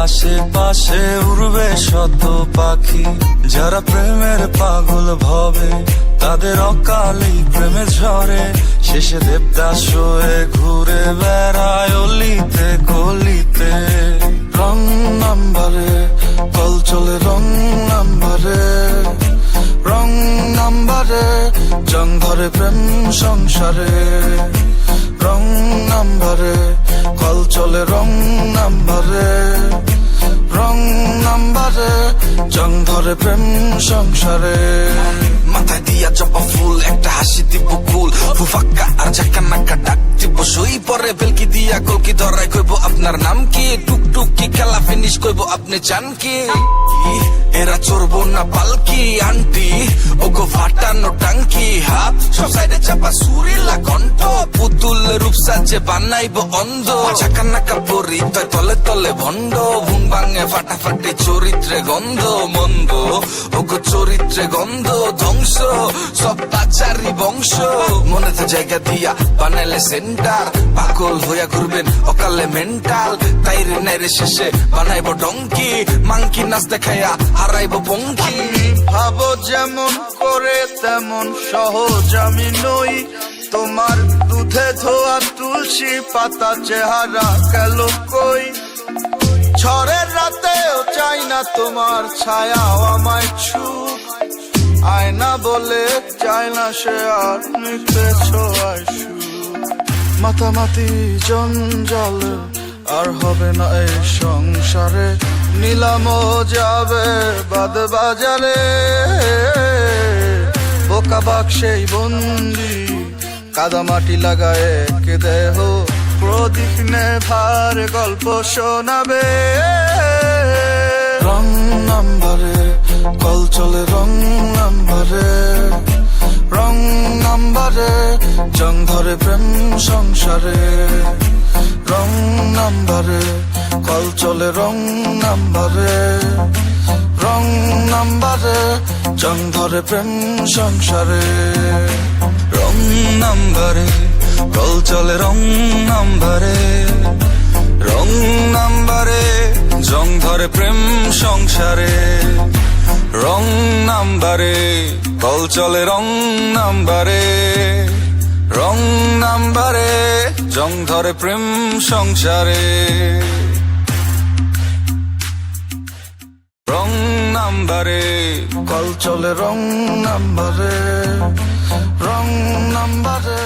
আশেপাশে উড়বে শত পাখি, যারা প্রেমের পাগল ভবে তাদের অকালেই প্রেমে ঝরে। শেষে দেবদাস হয়ে ঘুরে বেড়ায় অলিতে গলিতে। রং নাম্বারে কল চলে, রং নাম্বারে, রং নাম্বারে জং ধরে প্রেম সংসারে। রং নাম্বারে কল চলে, রং নাম্বারে, রং নাম্বারে জং ধরে প্রেম সংসারে। মাথায় দিয়া জবা ফুল, একটা হাসি দিব কুল, ফুফাক্কা আর ঝাক্কা নাক্কা ডাক দিব সই পরে বেলকি দিয়া কলকি ধরাই কইব আপনার নাম কি, টুকটুক কি খেলা ফিনিশ কইব আপনি চান কি। এরা চড়বো না পালকি আন্টি, ওগো ফাটানো টাঙ্কি, হাত সব সাইডে চাপা সুরিলা কণ্ঠ, পুতুল রূপ সাজে বানাইব অন্ধ। ঝাক্কা নাক্কা পরি তাই তলে তলে ভণ্ড, ঘুম ভাঙে ফাটাফাটি চরিত্রে গন্ধ মন্দ, ওগো চরিত্রে গন্ধ ধ্বংস সব পাচারি বংশ। মনেতে জায়গা দিয়া বানাইলে সেন্টার, পাগল হইয়া ঘুরবেন অকালে মেন্টাল, তাইরে নাইরে শেষে বানাইব ডঙ্কি, মাংকি নাচ দেখাইয়া হারাইব পঙ্কি। ভাবো যেমন করে তেমন সহজ আমি নই, তোমার দুধে ধোয়া তুলসী পাতা চেহারা গেল কই। ঝড়ের রাতেও চাই না তোমার ছায়াও আমায় ছুক, আয়না বলে চাই না সে আর নিতেছ আইসু। মাতামাতি জঞ্জাল আর হবে না এই সংসারে, নিলামও যাবে বাদ বাজারে। বোকা বাক্সেই বন্দি কাদামাটি লাগায় কে দেহ, প্রদীপ নেভার গল্প শোনাবে। রং নাম্বারে কল চলে, রং নাম্বারে, রং নাম্বারে জং ধরে প্রেম সংসারে। রং নাম্বারে কল চলে, রং নাম্বারে, রং নাম্বারে জং ধরে প্রেম সংসারে। রং নাম্বারে কল চলে, রং নাম্বারে, রং নাম্বারে জং ধরে প্রেম সংসারে। রং নাম্বারে কল চলে, রং নাম্বারে, রং নাম্বারে জং ধরে প্রেম সংসারে। রং নাম্বারে কল চলে, রং নাম্বারে, রং নাম্বারে